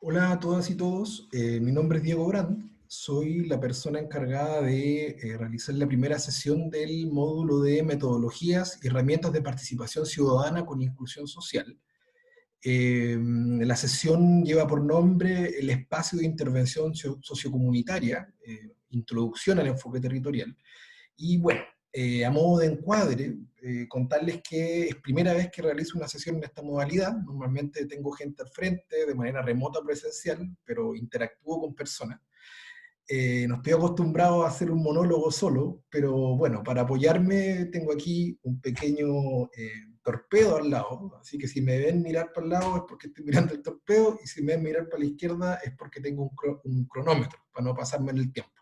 Hola a todas y todos, mi nombre es Diego Brandt, soy la persona encargada de realizar la primera sesión del módulo de metodologías y herramientas de participación ciudadana con inclusión social. La sesión lleva por nombre el espacio de intervención sociocomunitaria, introducción al enfoque territorial. Y bueno, a modo de encuadre, contarles que es primera vez que realizo una sesión en esta modalidad. Normalmente tengo gente al frente, de manera remota o presencial, pero interactúo con personas. No estoy acostumbrado a hacer un monólogo solo, pero bueno, para apoyarme tengo aquí un pequeño torpedo al lado, así que si me ven mirar para el lado es porque estoy mirando el torpedo, y si me ven mirar para la izquierda es porque tengo un cronómetro, para no pasarme en el tiempo.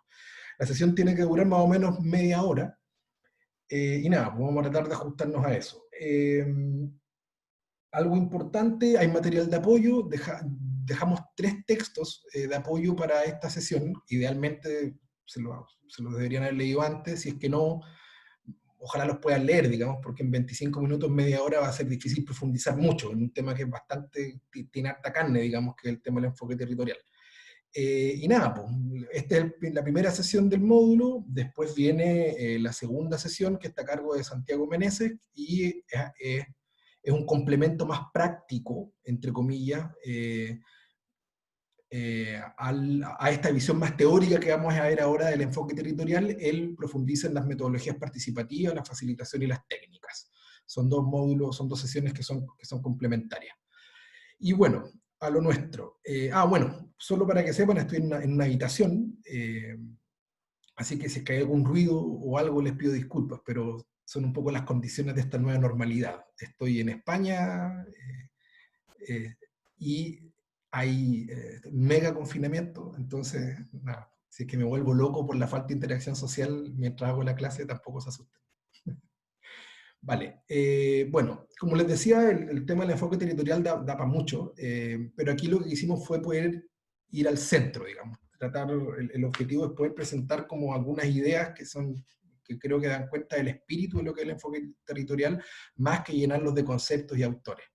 La sesión tiene que durar más o menos media hora, y nada, pues vamos a tratar de ajustarnos a eso. Algo importante, hay material de apoyo, dejamos 3 textos de apoyo para esta sesión, idealmente se los deberían haber leído antes, si es que no, ojalá los puedan leer, digamos, porque en 25 minutos, media hora va a ser difícil profundizar mucho en un tema que es bastante, tiene harta carne, digamos, que es el tema del enfoque territorial. Y nada, pues, esta es la primera sesión del módulo, después viene la segunda sesión que está a cargo de Santiago Meneses, y es un complemento más práctico, entre comillas, a esta visión más teórica que vamos a ver ahora del enfoque territorial. Él profundiza en las metodologías participativas, la facilitación y las técnicas. Son 2 módulos, son 2 sesiones que son complementarias. Y bueno, a lo nuestro. Bueno, solo para que sepan, estoy en una habitación, así que si es que hay algún ruido o algo les pido disculpas, pero son un poco las condiciones de esta nueva normalidad. Estoy en España, eh, y hay mega confinamiento, entonces, nada, si es que me vuelvo loco por la falta de interacción social mientras hago la clase, tampoco se asusten. Vale, bueno, como les decía, el tema del enfoque territorial da para mucho, pero aquí lo que hicimos fue poder ir al centro, digamos. El objetivo es poder presentar como algunas ideas que creo que dan cuenta del espíritu de lo que es el enfoque territorial, más que llenarlos de conceptos y autores.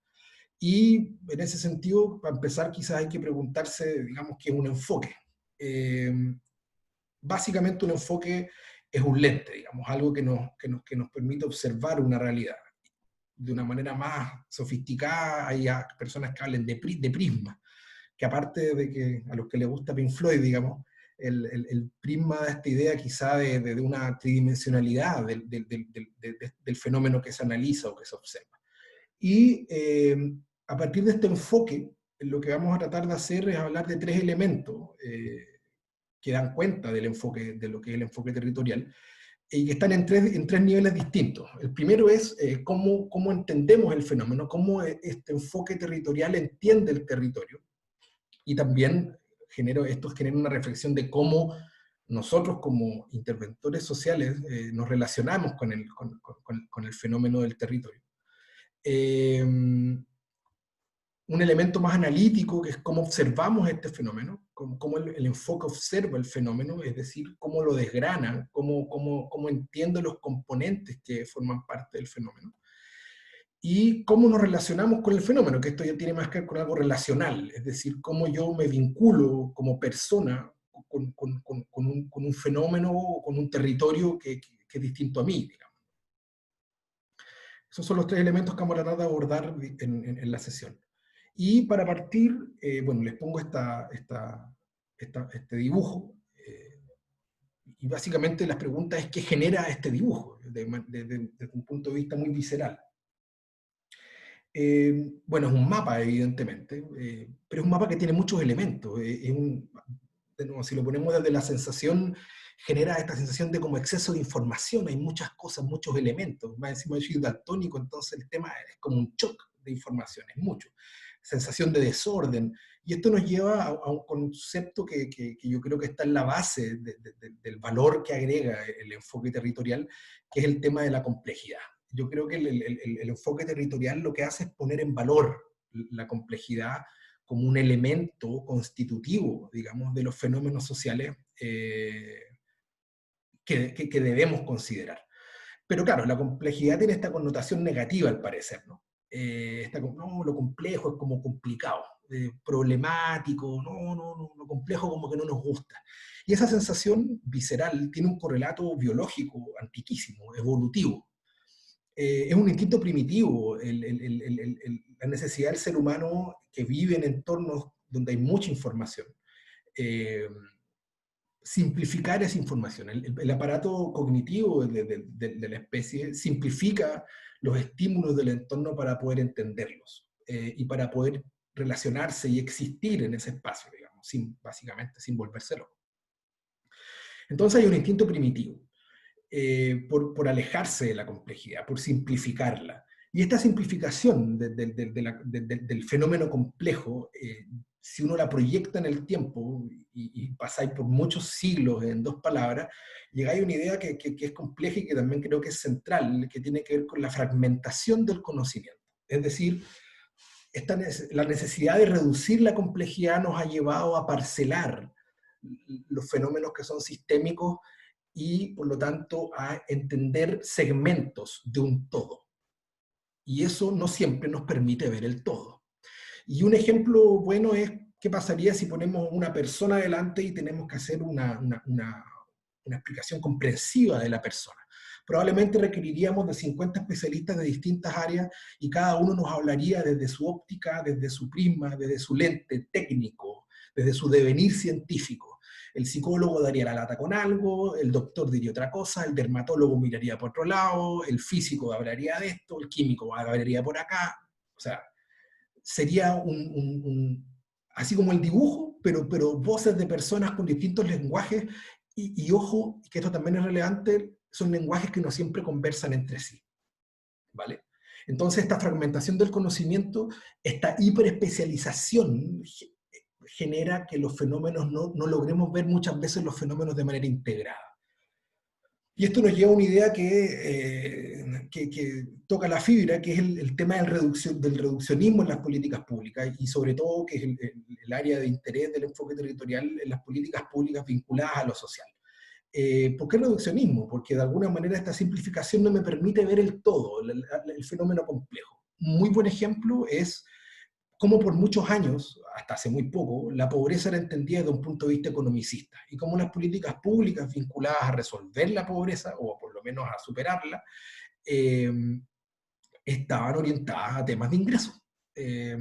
Y en ese sentido, para empezar, quizás hay que preguntarse, digamos, qué es un enfoque. Eh, Básicamente un enfoque es un lente, digamos, algo que nos permite observar una realidad de una manera más sofisticada. Hay personas que hablan de prisma, que aparte de que a los que les gusta Pink Floyd, digamos, el prisma da esta idea quizá de una tridimensionalidad del fenómeno que se analiza o que se observa. Y a partir de este enfoque, lo que vamos a tratar de hacer es hablar de 3 elementos que dan cuenta del enfoque, de lo que es el enfoque territorial, y que están en tres niveles distintos. El primero es cómo entendemos el fenómeno, cómo este enfoque territorial entiende el territorio, y también esto genera una reflexión de cómo nosotros como interventores sociales nos relacionamos con el fenómeno del territorio. Eh, un elemento más analítico, que es cómo observamos este fenómeno, cómo el enfoque observa el fenómeno, es decir, cómo lo desgrana, cómo entiende los componentes que forman parte del fenómeno, y cómo nos relacionamos con el fenómeno, que esto ya tiene más que ver con algo relacional, es decir, cómo yo me vinculo como persona con un fenómeno o con un territorio que es distinto a mí, digamos. Esos son los 3 elementos que vamos a tratar de abordar en la sesión. Y para partir, bueno, les pongo este dibujo, y básicamente las preguntas es qué genera este dibujo, desde un punto de vista muy visceral. Bueno, es un mapa, evidentemente, pero es un mapa que tiene muchos elementos. De nuevo, si lo ponemos desde la sensación, genera esta sensación de como exceso de información. Hay muchas cosas, muchos elementos. Más encima yo soy daltónico, entonces el tema es como un shock de información, es mucho. Sensación de desorden. Y esto nos lleva a un concepto que yo creo que está en la base del valor que agrega el enfoque territorial, que es el tema de la complejidad. Yo creo que el enfoque territorial lo que hace es poner en valor la complejidad como un elemento constitutivo, digamos, de los fenómenos sociales que debemos considerar. Pero claro, la complejidad tiene esta connotación negativa, al parecer, ¿no? No, lo complejo es como complicado. problemático, lo complejo como que no nos gusta. Y esa sensación visceral tiene un correlato biológico antiquísimo, evolutivo. Es un instinto primitivo, la necesidad del ser humano que vive en entornos donde hay mucha información. Eh, Simplificar esa información. El aparato cognitivo de la especie simplifica los estímulos del entorno para poder entenderlos y para poder relacionarse y existir en ese espacio, digamos, básicamente sin volverse loco. Entonces hay un instinto primitivo por alejarse de la complejidad, por simplificarla. Y esta simplificación del fenómeno complejo, si uno la proyecta en el tiempo y pasáis por muchos siglos en dos palabras, llegáis a una idea que es compleja y que también creo que es central, que tiene que ver con la fragmentación del conocimiento. Es decir, la necesidad de reducir la complejidad nos ha llevado a parcelar los fenómenos que son sistémicos y, por lo tanto, a entender segmentos de un todo. Y eso no siempre nos permite ver el todo. Y un ejemplo bueno es qué pasaría si ponemos una persona delante y tenemos que hacer una explicación comprensiva de la persona. Probablemente requeriríamos de 50 especialistas de distintas áreas y cada uno nos hablaría desde su óptica, desde su prisma, desde su lente técnico, desde su devenir científico. El psicólogo daría la lata con algo, el doctor diría otra cosa, el dermatólogo miraría por otro lado, el físico hablaría de esto, el químico hablaría por acá. O sea, sería así como el dibujo, pero voces de personas con distintos lenguajes y ojo, que esto también es relevante, son lenguajes que no siempre conversan entre sí, ¿vale? Entonces esta fragmentación del conocimiento, esta hiperespecialización genera que los fenómenos no logremos ver muchas veces los fenómenos de manera integrada. Y esto nos lleva a una idea que toca la fibra, que es el tema del reduccionismo en las políticas públicas, y sobre todo que es el área de interés del enfoque territorial en las políticas públicas vinculadas a lo social. ¿Por qué reduccionismo? Porque de alguna manera esta simplificación no me permite ver el todo, el fenómeno complejo. Un muy buen ejemplo es cómo por muchos años, hasta hace muy poco, la pobreza era entendida desde un punto de vista economicista, y cómo las políticas públicas vinculadas a resolver la pobreza, o por lo menos a superarla, eh, estaban orientadas a temas de ingresos. Eh,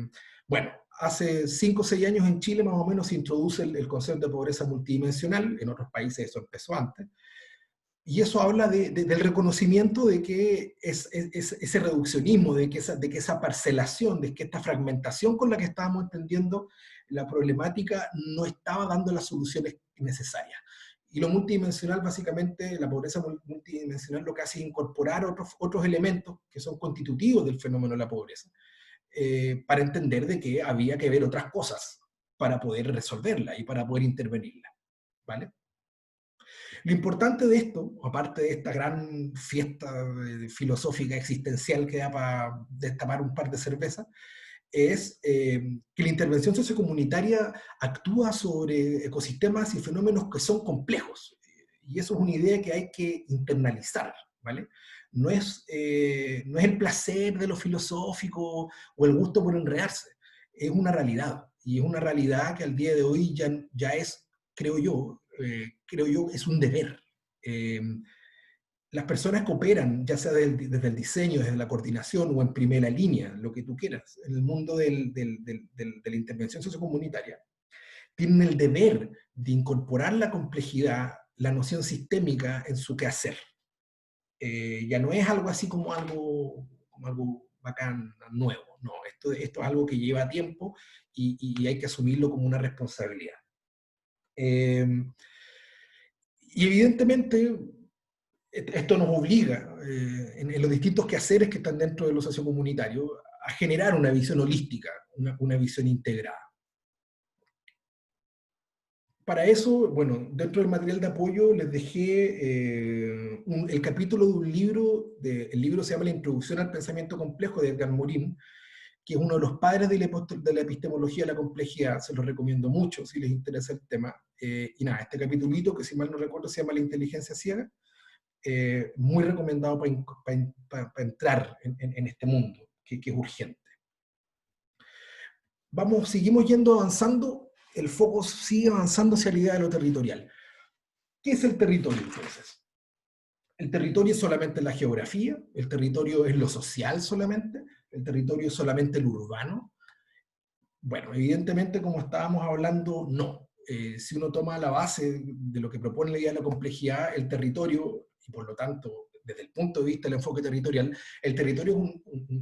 bueno, hace 5 o 6 años en Chile más o menos se introduce el concepto de pobreza multidimensional, en otros países eso empezó antes, y eso habla del reconocimiento de que ese reduccionismo, de que esa parcelación, de que esta fragmentación con la que estábamos entendiendo la problemática no estaba dando las soluciones necesarias. Y lo multidimensional, básicamente, la pobreza multidimensional lo que hace es incorporar otros elementos que son constitutivos del fenómeno de la pobreza, para entender de que había que ver otras cosas para poder resolverla y para poder intervenirla, ¿vale? Lo importante de esto, aparte de esta gran fiesta filosófica existencial que da para destapar un par de cervezas, es que la intervención sociocomunitaria actúa sobre ecosistemas y fenómenos que son complejos. Y eso es una idea que hay que internalizar, ¿vale? No es el placer de lo filosófico o el gusto por enredarse, es una realidad. Y es una realidad que al día de hoy ya es, creo yo, es un deber. Eh, las personas que operan, ya sea desde el diseño, desde la coordinación o en primera línea, lo que tú quieras, en el mundo de la intervención sociocomunitaria, tienen el deber de incorporar la complejidad, la noción sistémica en su quehacer. Ya no es algo así como algo bacán, nuevo, no, esto es algo que lleva tiempo y hay que asumirlo como una responsabilidad. Eh, y evidentemente esto nos obliga, en los distintos quehaceres que están dentro de lo sociocomunitario, a generar una visión holística, una visión integrada. Para eso, bueno, dentro del material de apoyo les dejé el capítulo de un libro, el libro se llama La Introducción al Pensamiento Complejo de Edgar Morin, que es uno de los padres de la epistemología de la complejidad, se los recomiendo mucho si les interesa el tema. Y nada, este capítulito, que si mal no recuerdo se llama La Inteligencia Ciega, muy recomendado para entrar en este mundo, que es urgente. seguimos avanzando, el foco sigue avanzando hacia la idea de lo territorial. ¿Qué es el territorio entonces? El territorio es solamente la geografía, el territorio es lo social solamente, el territorio es solamente lo urbano. Bueno, evidentemente, como estábamos hablando, no. Si uno toma la base de lo que propone la idea de la complejidad, el territorio, y por lo tanto, desde el punto de vista del enfoque territorial, el territorio es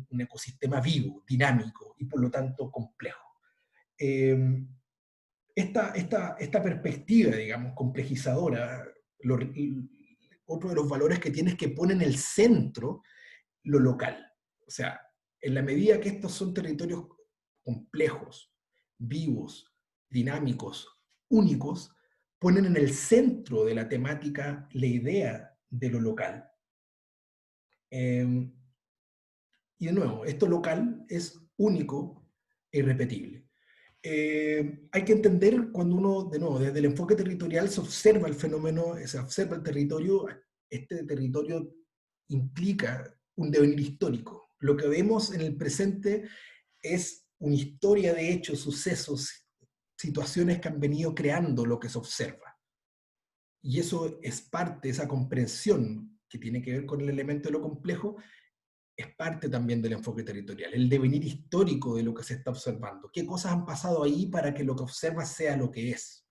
un ecosistema vivo, dinámico y por lo tanto complejo. Esta perspectiva, digamos, complejizadora, otro de los valores que tiene es que pone en el centro lo local. O sea, en la medida que estos son territorios complejos, vivos, dinámicos, únicos, ponen en el centro de la temática la idea de lo local. Y de nuevo, esto local es único e irrepetible. Hay que entender cuando uno, de nuevo, desde el enfoque territorial se observa el fenómeno, se observa el territorio, este territorio implica un devenir histórico. Lo que vemos en el presente es una historia de hechos, sucesos, situaciones que han venido creando lo que se observa. Y eso es parte, esa comprensión que tiene que ver con el elemento de lo complejo, es parte también del enfoque territorial, el devenir histórico de lo que se está observando. ¿Qué cosas han pasado ahí para que lo que observas sea lo que es?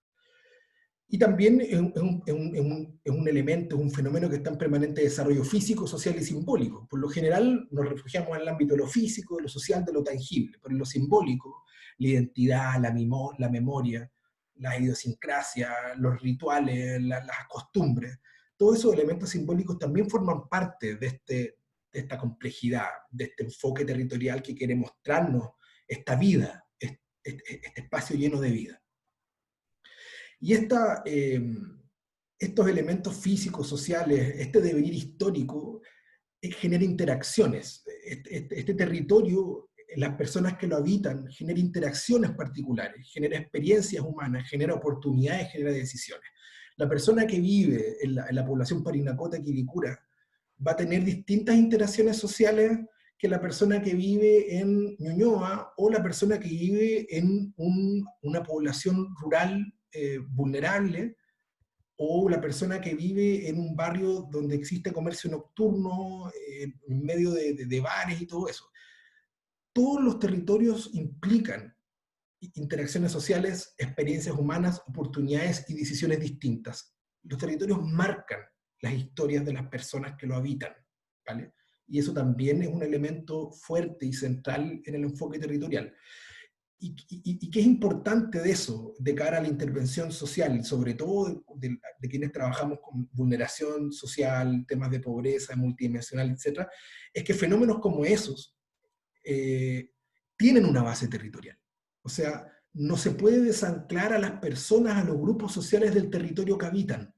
Y también es un elemento, es un fenómeno que está en permanente desarrollo físico, social y simbólico. Por lo general nos refugiamos en el ámbito de lo físico, de lo social, de lo tangible, pero en lo simbólico, la identidad, la memoria, la idiosincrasia, los rituales, las costumbres, todos esos elementos simbólicos también forman parte de esta complejidad, de este enfoque territorial que quiere mostrarnos esta vida, este espacio lleno de vida. Y estos elementos físicos, sociales, este devenir histórico, genera interacciones. Este territorio, las personas que lo habitan, genera interacciones particulares, genera experiencias humanas, genera oportunidades, genera decisiones. La persona que vive en la población Parinacota, Quilicura, va a tener distintas interacciones sociales que la persona que vive en Ñuñoa o la persona que vive en una población rural vulnerable, o la persona que vive en un barrio donde existe comercio nocturno, en medio de bares y todo eso. Todos los territorios implican interacciones sociales, experiencias humanas, oportunidades y decisiones distintas. Los territorios marcan las historias de las personas que lo habitan, ¿vale? Y eso también es un elemento fuerte y central en el enfoque territorial. ¿Y qué es importante de eso, de cara a la intervención social, sobre todo de quienes trabajamos con vulneración social, temas de pobreza multidimensional, etcétera? Es que fenómenos como esos tienen una base territorial. O sea, no se puede desanclar a las personas, a los grupos sociales del territorio que habitan,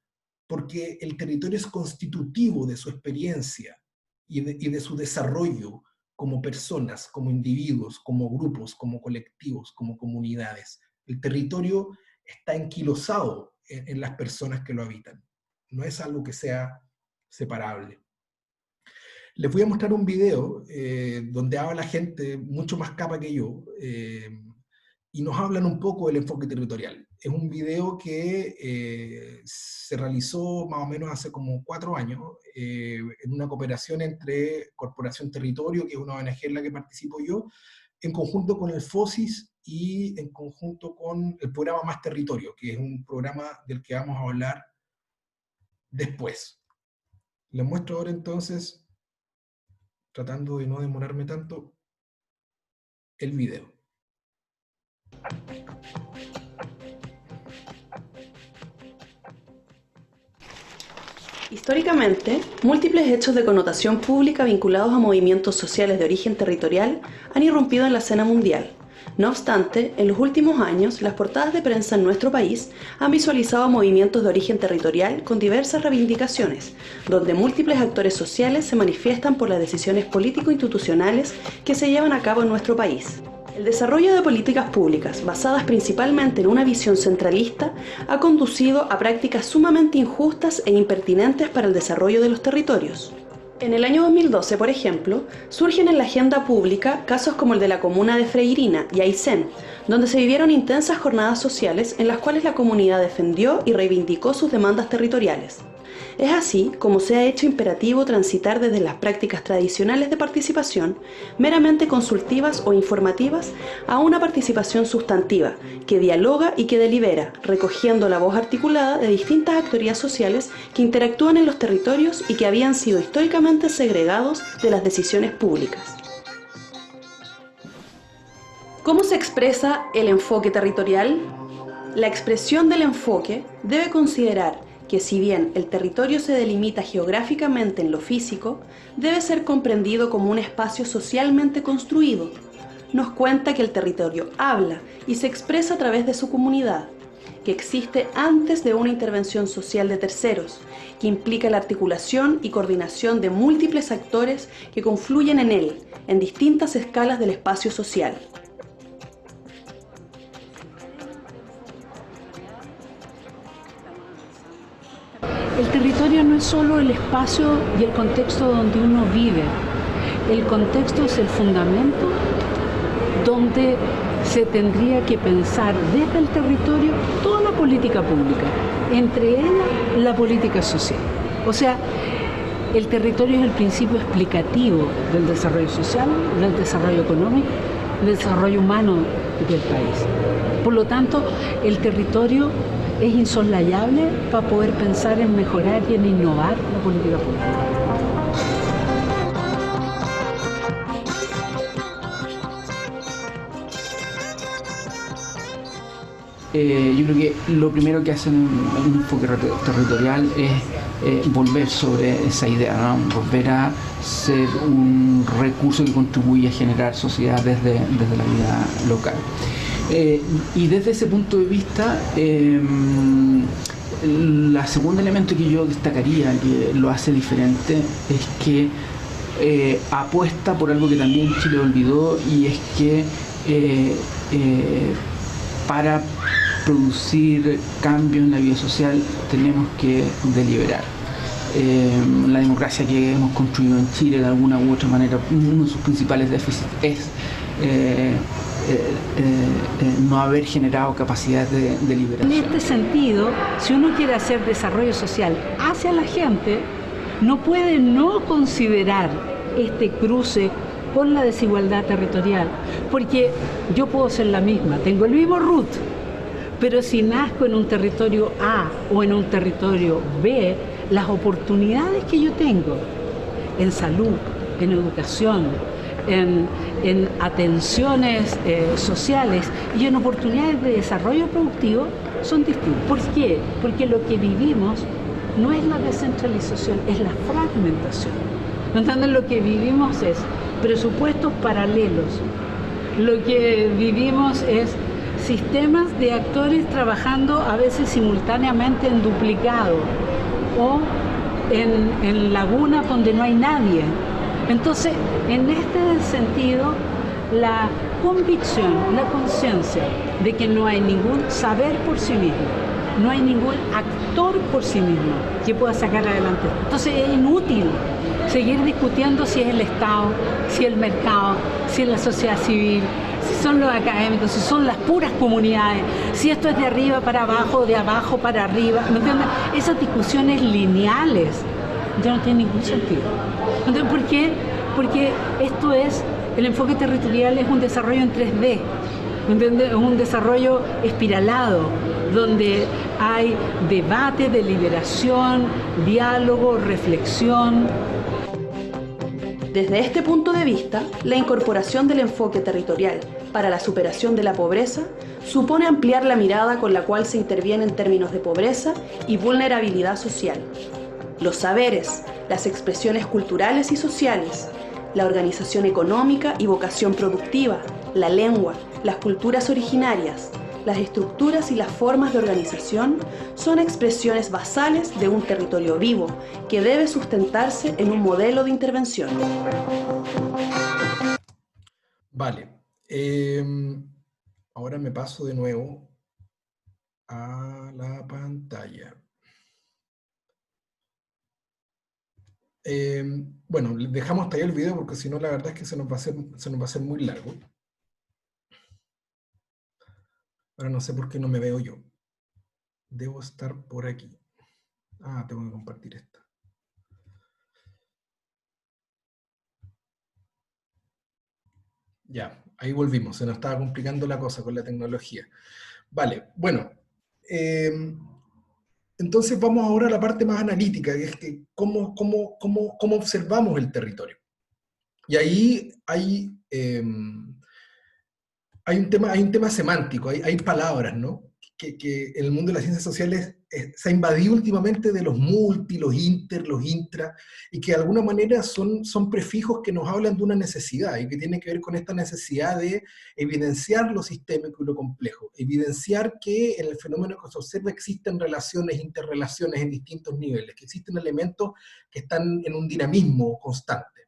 porque el territorio es constitutivo de su experiencia y de su desarrollo como personas, como individuos, como grupos, como colectivos, como comunidades. El territorio está enquilosado en las personas que lo habitan. No es algo que sea separable. Les voy a mostrar un video donde habla gente mucho más capa que yo y nos hablan un poco del enfoque territorial. Es un video que se realizó más o menos hace como 4 años en una cooperación entre Corporación Territorio, que es una ONG en la que participo yo, en conjunto con el FOSIS y en conjunto con el programa Más Territorio, que es un programa del que vamos a hablar después. Les muestro ahora entonces, tratando de no demorarme tanto, el video. Históricamente, múltiples hechos de connotación pública vinculados a movimientos sociales de origen territorial han irrumpido en la escena mundial. No obstante, en los últimos años, las portadas de prensa en nuestro país han visualizado movimientos de origen territorial con diversas reivindicaciones, donde múltiples actores sociales se manifiestan por las decisiones político-institucionales que se llevan a cabo en nuestro país. El desarrollo de políticas públicas basadas principalmente en una visión centralista ha conducido a prácticas sumamente injustas e impertinentes para el desarrollo de los territorios. En el año 2012, por ejemplo, surgen en la agenda pública casos como el de la comuna de Freirina y Aysén, donde se vivieron intensas jornadas sociales en las cuales la comunidad defendió y reivindicó sus demandas territoriales. Es así como se ha hecho imperativo transitar desde las prácticas tradicionales de participación, meramente consultivas o informativas, a una participación sustantiva, que dialoga y que delibera, recogiendo la voz articulada de distintas actorías sociales que interactúan en los territorios y que habían sido históricamente segregados de las decisiones públicas. ¿Cómo se expresa el enfoque territorial? La expresión del enfoque debe considerar que si bien el territorio se delimita geográficamente en lo físico, debe ser comprendido como un espacio socialmente construido. Nos cuenta que el territorio habla y se expresa a través de su comunidad, que existe antes de una intervención social de terceros, que implica la articulación y coordinación de múltiples actores que confluyen en él, en distintas escalas del espacio social. El territorio no es solo el espacio y el contexto donde uno vive. El contexto es el fundamento donde se tendría que pensar desde el territorio toda la política pública, entre ellas la política social. O sea, el territorio es el principio explicativo del desarrollo social, del desarrollo económico, del desarrollo humano del país. Por lo tanto, el territorio es insoslayable para poder pensar en mejorar y en innovar la política pública. Yo creo que lo primero que hace un enfoque territorial es volver sobre esa idea, ¿no? Volver a ser un recurso que contribuye a generar sociedad desde la vida local. Y desde ese punto de vista, el segundo elemento que yo destacaría, que lo hace diferente, es que apuesta por algo que también Chile olvidó, y es que para producir cambio en la vida social tenemos que deliberar. La democracia que hemos construido en Chile, de alguna u otra manera, uno de sus principales déficits es no haber generado capacidad de deliberación. En este sentido, si uno quiere hacer desarrollo social hacia la gente, no puede no considerar este cruce con la desigualdad territorial, porque yo puedo ser la misma, tengo el mismo root, pero si nazco en un territorio A o en un territorio B, las oportunidades que yo tengo en salud, en educación, en atenciones sociales y en oportunidades de desarrollo productivo son distintas. ¿Por qué? Porque lo que vivimos no es la descentralización, es la fragmentación. Entonces lo que vivimos es presupuestos paralelos. Lo que vivimos es sistemas de actores trabajando a veces simultáneamente en duplicado o en lagunas donde no hay nadie. Entonces, en este sentido, la convicción, la conciencia de que no hay ningún saber por sí mismo, no hay ningún actor por sí mismo que pueda sacar adelante. Entonces es inútil seguir discutiendo si es el Estado, si es el mercado, si es la sociedad civil, si son los académicos, si son las puras comunidades, si esto es de arriba para abajo, de abajo para arriba. ¿Me entiendes? Esas discusiones lineales ya no tienen ningún sentido. Entonces, ¿por qué? Porque esto es, el enfoque territorial es un desarrollo en 3D, ¿entiendes? Es un desarrollo espiralado, donde hay debate, deliberación, diálogo, reflexión. Desde este punto de vista, la incorporación del enfoque territorial para la superación de la pobreza supone ampliar la mirada con la cual se interviene en términos de pobreza y vulnerabilidad social. Los saberes, las expresiones culturales y sociales, la organización económica y vocación productiva, la lengua, las culturas originarias, las estructuras y las formas de organización son expresiones basales de un territorio vivo que debe sustentarse en un modelo de intervención. Vale. Ahora me paso de nuevo a la pantalla. Bueno, dejamos hasta ahí el video porque si no la verdad es que se nos va a hacer muy largo. Ahora no sé por qué no me veo yo. Debo estar por aquí. Ah, tengo que compartir esta. Ya, ahí volvimos. Se nos estaba complicando la cosa con la tecnología. Vale, bueno. Entonces vamos ahora a la parte más analítica, que es que cómo observamos el territorio. Y ahí hay un tema semántico, hay palabras, ¿no? Que en el mundo de las ciencias sociales se ha invadido últimamente de los multi, los inter, los intra, y que de alguna manera son prefijos que nos hablan de una necesidad, y que tienen que ver con esta necesidad de evidenciar lo sistémico y lo complejo, evidenciar que en el fenómeno que se observa existen relaciones, interrelaciones en distintos niveles, que existen elementos que están en un dinamismo constante.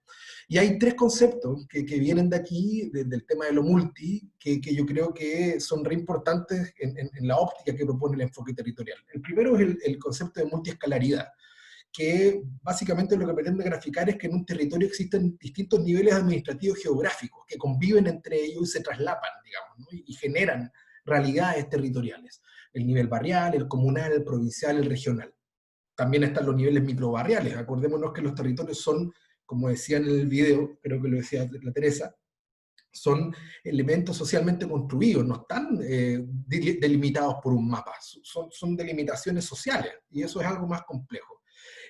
Y hay tres conceptos que vienen de aquí, del tema de lo multi, que yo creo que son re importantes en la óptica que propone el enfoque territorial. El primero es el concepto de multiescalaridad, que básicamente lo que pretende graficar es que en un territorio existen distintos niveles administrativos geográficos que conviven entre ellos y se traslapan, digamos, ¿no? y generan realidades territoriales. El nivel barrial, el comunal, el provincial, el regional. También están los niveles microbarriales. Acordémonos que los territorios son, como decía en el video, creo que lo decía la Teresa, son elementos socialmente construidos, no están delimitados por un mapa, son delimitaciones sociales, y eso es algo más complejo.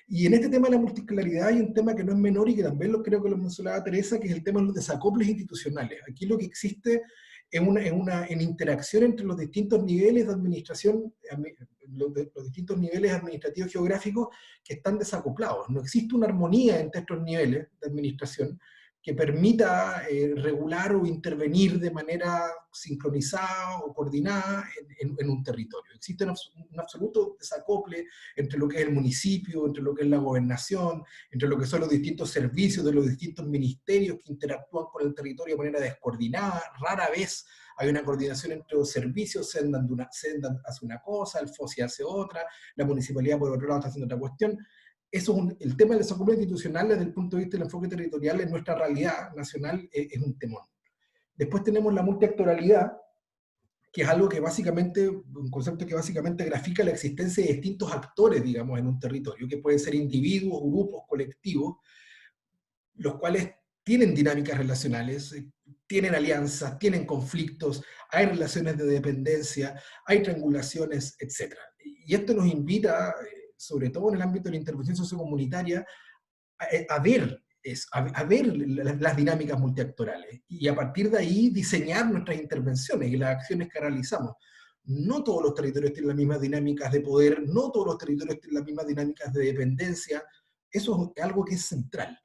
Y en este tema de la multiescalaridad hay un tema que no es menor y que también creo que lo mencionaba Teresa, que es el tema de los desacoples institucionales. Aquí lo que existe es en interacción entre los distintos niveles de administración, los distintos niveles administrativos geográficos que están desacoplados. No existe una armonía entre estos niveles de administración que permita regular o intervenir de manera sincronizada o coordinada en un territorio. Existe un absoluto desacople entre lo que es el municipio, entre lo que es la gobernación, entre lo que son los distintos servicios de los distintos ministerios que interactúan con el territorio de manera descoordinada. Rara vez hay una coordinación entre los servicios, Sendan hace una cosa, el FOSI hace otra, la municipalidad por otro lado está haciendo otra cuestión. Eso el tema del desacople institucional desde el punto de vista del enfoque territorial en nuestra realidad nacional es un temón. Después tenemos la multiactoralidad, que es algo que básicamente, un concepto que básicamente grafica la existencia de distintos actores, digamos, en un territorio, que pueden ser individuos, grupos, colectivos, los cuales tienen dinámicas relacionales, tienen alianzas, tienen conflictos, hay relaciones de dependencia, hay triangulaciones, etc. Y esto nos invita, sobre todo en el ámbito de la intervención sociocomunitaria, a ver las dinámicas multiactorales y a partir de ahí diseñar nuestras intervenciones y las acciones que realizamos. No todos los territorios tienen las mismas dinámicas de poder, no todos los territorios tienen las mismas dinámicas de dependencia. Eso es algo que es central.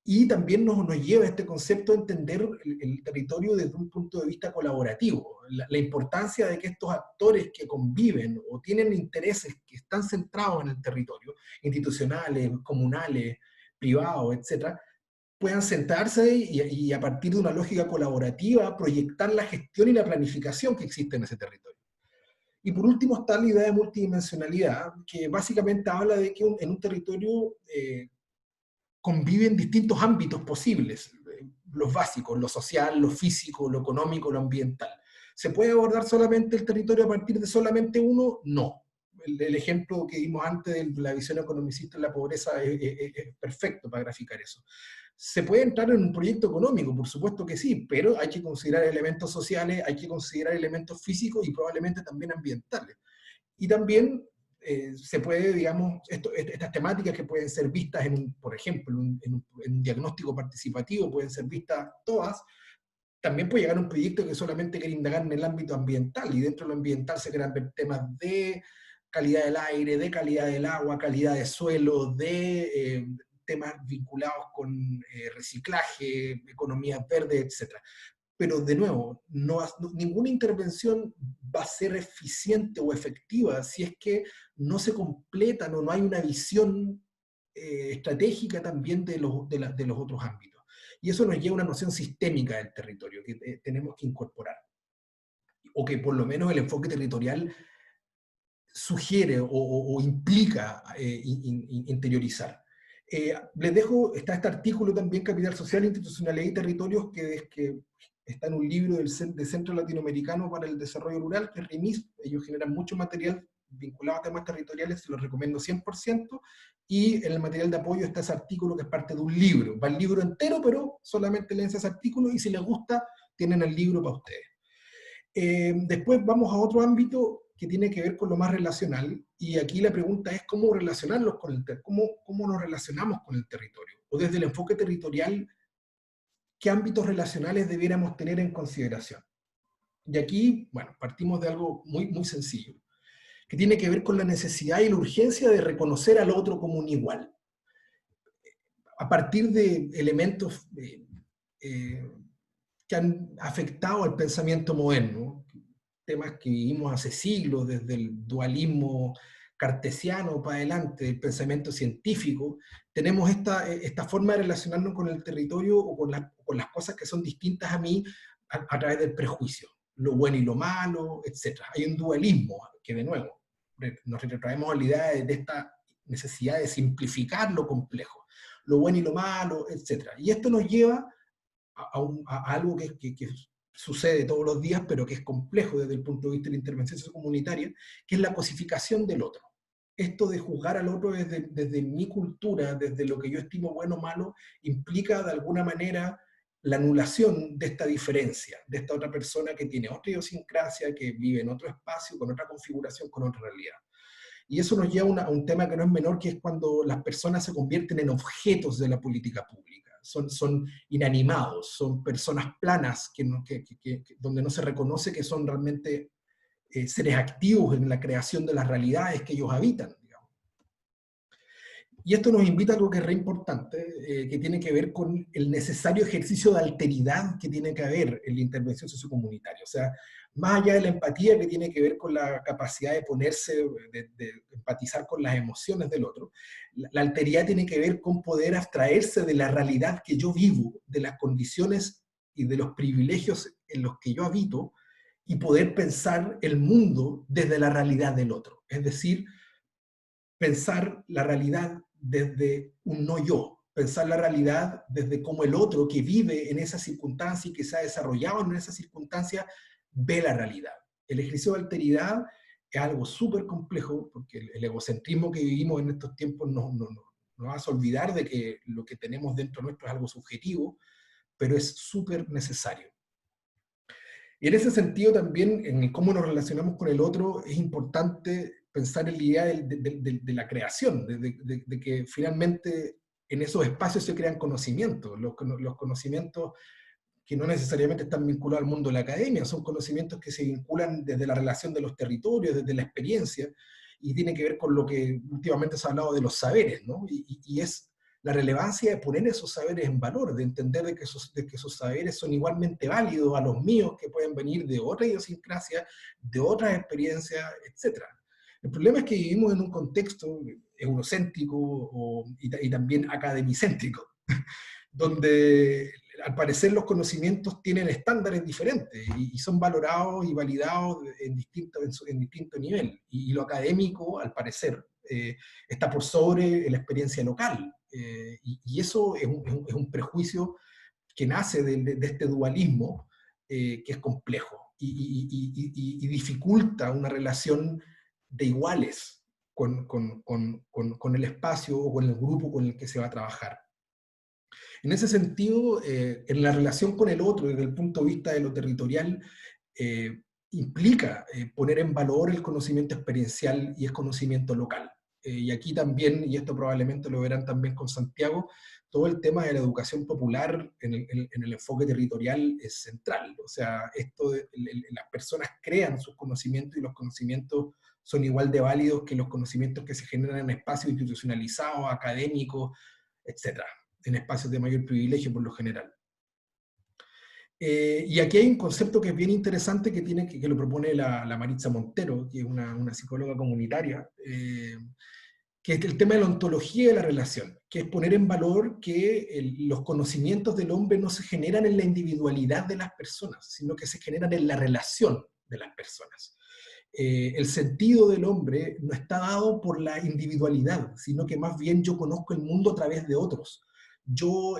Y también nos lleva a este concepto a entender el territorio desde un punto de vista colaborativo. La importancia de que estos actores que conviven o tienen intereses que están centrados en el territorio, institucionales, comunales, privados, etcétera, puedan sentarse y a partir de una lógica colaborativa proyectar la gestión y la planificación que existe en ese territorio. Y por último está la idea de multidimensionalidad, que básicamente habla de que en un territorio conviven distintos ámbitos posibles, los básicos, lo social, lo físico, lo económico, lo ambiental. ¿Se puede abordar solamente el territorio a partir de solamente uno? No. El ejemplo que vimos antes de la visión economicista en la pobreza es perfecto para graficar eso. ¿Se puede entrar en un proyecto económico? Por supuesto que sí, pero hay que considerar elementos sociales, hay que considerar elementos físicos y probablemente también ambientales. Y también se puede, digamos, estas temáticas que pueden ser vistas, por ejemplo, en un diagnóstico participativo, pueden ser vistas todas. También puede llegar a un proyecto que solamente quiere indagar en el ámbito ambiental, y dentro de lo ambiental se crean temas de calidad del aire, de calidad del agua, calidad de suelo, de temas vinculados con reciclaje, economía verde, etc. Pero de nuevo, ninguna intervención va a ser eficiente o efectiva si es que no se completan o no hay una visión estratégica también de los otros ámbitos. Y eso nos lleva a una noción sistémica del territorio que tenemos que incorporar. O que por lo menos el enfoque territorial sugiere o implica interiorizar. Les dejo, está este artículo también, Capital Social, Institucionalidad y Territorios, que está en un libro del Centro Latinoamericano para el Desarrollo Rural, que es RIMIS. Ellos generan mucho material vinculado a temas territoriales, se los recomiendo 100%, y en el material de apoyo está ese artículo que es parte de un libro. Va el libro entero, pero solamente leen ese artículo, y si les gusta, tienen el libro para ustedes. Después vamos a otro ámbito que tiene que ver con lo más relacional, y aquí la pregunta es cómo relacionarlos con el cómo nos relacionamos con el territorio, o desde el enfoque territorial, qué ámbitos relacionales debiéramos tener en consideración. Y aquí, bueno, partimos de algo muy, muy sencillo, que tiene que ver con la necesidad y la urgencia de reconocer al otro como un igual. A partir de elementos que han afectado al pensamiento moderno, temas que vivimos hace siglos, desde el dualismo cartesiano para adelante, el pensamiento científico, tenemos esta forma de relacionarnos con el territorio o con las cosas que son distintas a mí a través del prejuicio, lo bueno y lo malo, etc. Hay un dualismo que, de nuevo, nos retrotraemos a la idea de esta necesidad de simplificar lo complejo, lo bueno y lo malo, etc. Y esto nos lleva a algo que sucede todos los días, pero que es complejo desde el punto de vista de la intervención sociocomunitaria, que es la cosificación del otro. Esto de juzgar al otro desde mi cultura, desde lo que yo estimo bueno o malo, implica de alguna manera la anulación de esta diferencia, de esta otra persona que tiene otra idiosincrasia, que vive en otro espacio, con otra configuración, con otra realidad. Y eso nos lleva a un tema que no es menor, que es cuando las personas se convierten en objetos de la política pública. Son inanimados, son personas planas donde no se reconoce que son realmente seres activos en la creación de las realidades que ellos habitan, digamos. Y esto nos invita a algo que es re importante, que tiene que ver con el necesario ejercicio de alteridad que tiene que haber en la intervención sociocomunitaria. O sea, más allá de la empatía que tiene que ver con la capacidad de ponerse, de empatizar con las emociones del otro, la alteridad tiene que ver con poder abstraerse de la realidad que yo vivo, de las condiciones y de los privilegios en los que yo habito, y poder pensar el mundo desde la realidad del otro. Es decir, pensar la realidad desde un no yo, pensar la realidad desde cómo el otro que vive en esa circunstancia y que se ha desarrollado en esa circunstancia ve la realidad. El ejercicio de alteridad es algo súper complejo, porque el egocentrismo que vivimos en estos tiempos nos hace olvidar de que lo que tenemos dentro nuestro es algo subjetivo, pero es súper necesario. Y en ese sentido también, en cómo nos relacionamos con el otro, es importante pensar en la idea de la creación, de que finalmente en esos espacios se crean conocimientos, los conocimientos que no necesariamente están vinculados al mundo de la academia, son conocimientos que se vinculan desde la relación de los territorios, desde la experiencia, y tiene que ver con lo que últimamente se ha hablado de los saberes, ¿no? Y es la relevancia de poner esos saberes en valor, de entender de que esos saberes son igualmente válidos a los míos, que pueden venir de otra idiosincrasia, de otras experiencias, etc. El problema es que vivimos en un contexto eurocéntrico y también academicéntrico, donde al parecer los conocimientos tienen estándares diferentes y son valorados y validados en distinto nivel. Y lo académico, al parecer, está por sobre la experiencia local. Y eso es un prejuicio que nace de este dualismo que es complejo y dificulta una relación de iguales con el espacio o con el grupo con el que se va a trabajar. En ese sentido, en la relación con el otro, desde el punto de vista de lo territorial, implica poner en valor el conocimiento experiencial y el conocimiento local. Y aquí también, y esto probablemente lo verán también con Santiago, todo el tema de la educación popular en el enfoque territorial es central. O sea, las personas crean sus conocimientos y los conocimientos son igual de válidos que los conocimientos que se generan en espacios institucionalizados, académicos, etc., en espacios de mayor privilegio por lo general. Y aquí hay un concepto que es bien interesante que lo propone la Maritza Montero, que es una psicóloga comunitaria, que es el tema de la ontología de la relación, que es poner en valor que los conocimientos del hombre no se generan en la individualidad de las personas, sino que se generan en la relación de las personas. el sentido del hombre no está dado por la individualidad, sino que más bien yo conozco el mundo a través de otros. Yo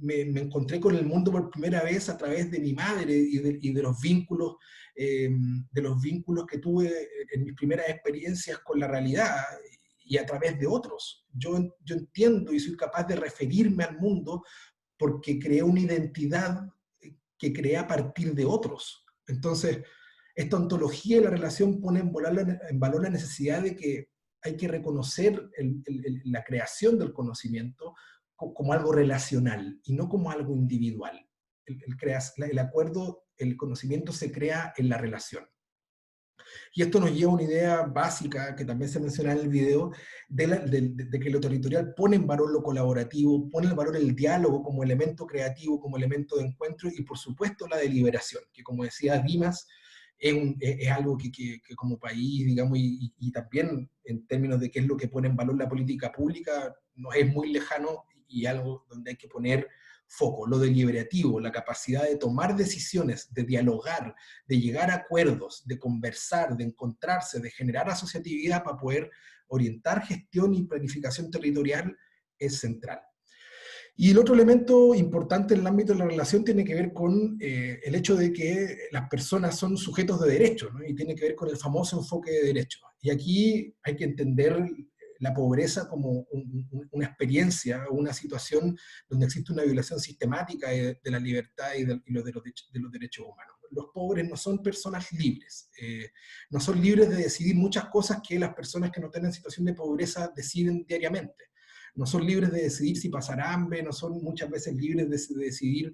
me encontré con el mundo por primera vez a través de mi madre y de los vínculos que tuve en mis primeras experiencias con la realidad y a través de otros. Yo entiendo y soy capaz de referirme al mundo porque creé una identidad que creé a partir de otros. Entonces, esta ontología de la relación pone en valor la necesidad de que hay que reconocer la creación del conocimiento como algo relacional y no como algo individual. El acuerdo, el conocimiento se crea en la relación. Y esto nos lleva a una idea básica, que también se menciona en el video, de que lo territorial pone en valor lo colaborativo, pone en valor el diálogo como elemento creativo, como elemento de encuentro, y por supuesto la deliberación, que como decía Dimas, es algo que como país, digamos, y también en términos de qué es lo que pone en valor la política pública, nos es muy lejano y algo donde hay que poner foco, lo deliberativo, la capacidad de tomar decisiones, de dialogar, de llegar a acuerdos, de conversar, de encontrarse, de generar asociatividad para poder orientar gestión y planificación territorial es central. Y el otro elemento importante en el ámbito de la relación tiene que ver con el hecho de que las personas son sujetos de derecho, ¿no? Y tiene que ver con el famoso enfoque de derecho. Y aquí hay que entender la pobreza como una experiencia, una situación donde existe una violación sistemática de la libertad y de los derechos humanos. Los pobres no son personas libres, no son libres de decidir muchas cosas que las personas que no están en situación de pobreza deciden diariamente. No son libres de decidir si pasar hambre, no son muchas veces libres de decidir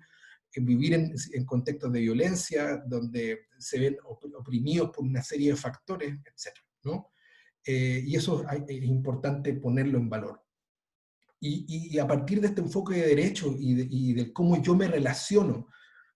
vivir en contextos de violencia, donde se ven oprimidos por una serie de factores, etc., ¿no? Y eso es importante ponerlo en valor. Y a partir de este enfoque de derecho y de cómo yo me relaciono